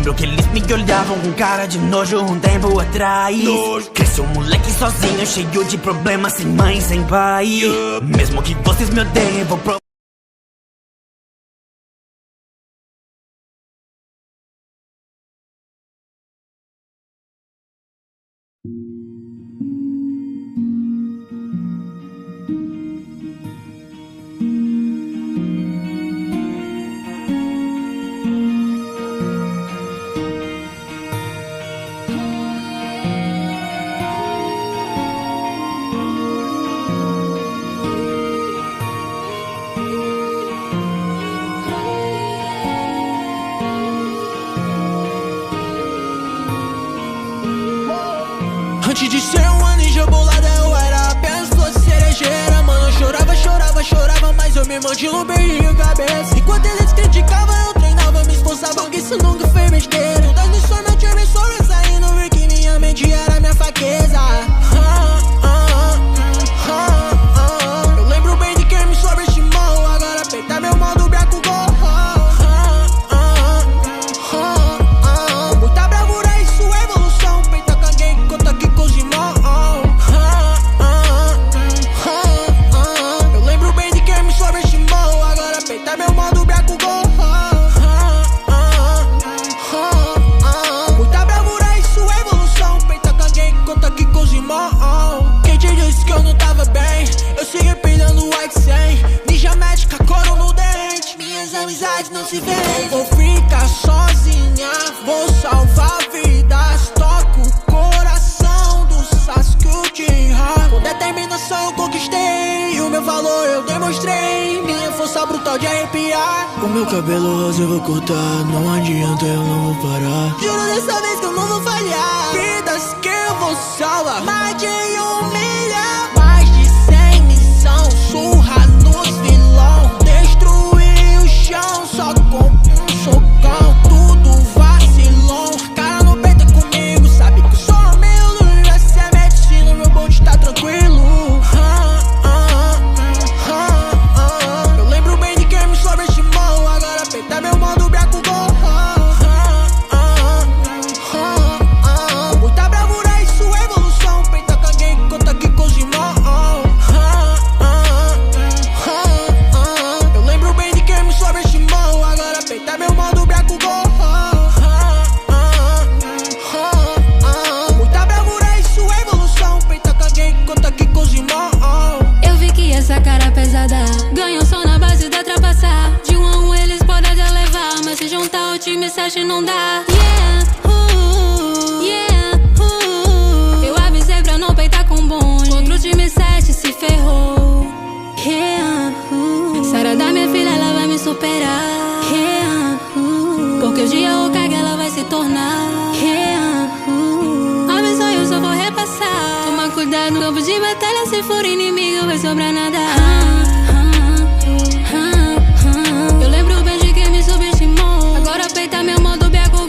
lembro que eles me olhavam com cara de nojo um tempo atrás. Cresci um moleque sozinho, cheio de problemas, sem mãe, sem pai. Mesmo que vocês me odeiem, vou provar. Antes de ser uma ninja bolada, eu era apenas flor cerejeira. Mano, eu chorava, mas eu me mantive no beijo de cabeça. Enquanto eles criticavam, eu treinava, me esforçava, que isso nunca foi besteira. Todas lições meu time sobressaindo, vi que minha mente era minha fraqueza. Eu lembro bem de quem me sobreestimou, agora peita meu modo beco gol. Muita bravura, isso é evolução. Peita caguei, conta aqui com os irmãos. Eu lembro bem de quem me sobreestimou, agora peita meu modo beco gol. Muita bravura, isso é evolução. Peita caguei, conta aqui com os irmãos. Quem te disse que eu não tava bem? Eu segui pedindo white 100. Ninja médica, couro no dente. Minhas amizades não se veem. Vou ficar sozinha, vou salvar vidas. Toco o coração do Sasuke Uchiha. Com determinação eu conquistei, o meu valor eu demonstrei. Minha força brutal de arrepiar. O meu cabelo rosa eu vou cortar, não adianta, eu não vou parar. Juro dessa vez que eu não vou falhar. Vidas que eu vou salvar, mais de 1 milhão. Mais de 100 missão, surra nos vilão. Destruir o chão só com um socão. Tudo vacilão, cara no peito é comigo. Sabe que eu sou humilde, essa é medicina, meu bonde tá tranquilo. Eu lembro bem de quem me sobreestimou, agora peita meu modo beco gol. Muita bravura, isso é evolução. Peita caguei, conta aqui com os irmãos. Eu lembro bem de quem me sobreestimou, agora peita meu modo beco gol. Muita bravura, isso é evolução. Peita caguei, conta aqui com os irmãos. Eu vi que essa cara pesada ganhou só na base da trapaçar. De 1 a 1 eles podem até levar, mas se juntar o time 7 não dá. Eu avisei pra não peitar com bonde. Contra o time 7 se ferrou. Sara da minha filha, ela vai me superar. Porque o dia Hokage ela vai se tornar. A missão eu só vou repassar. Toma cuidado no campo de batalha, se for inimigo vai sobrar nada.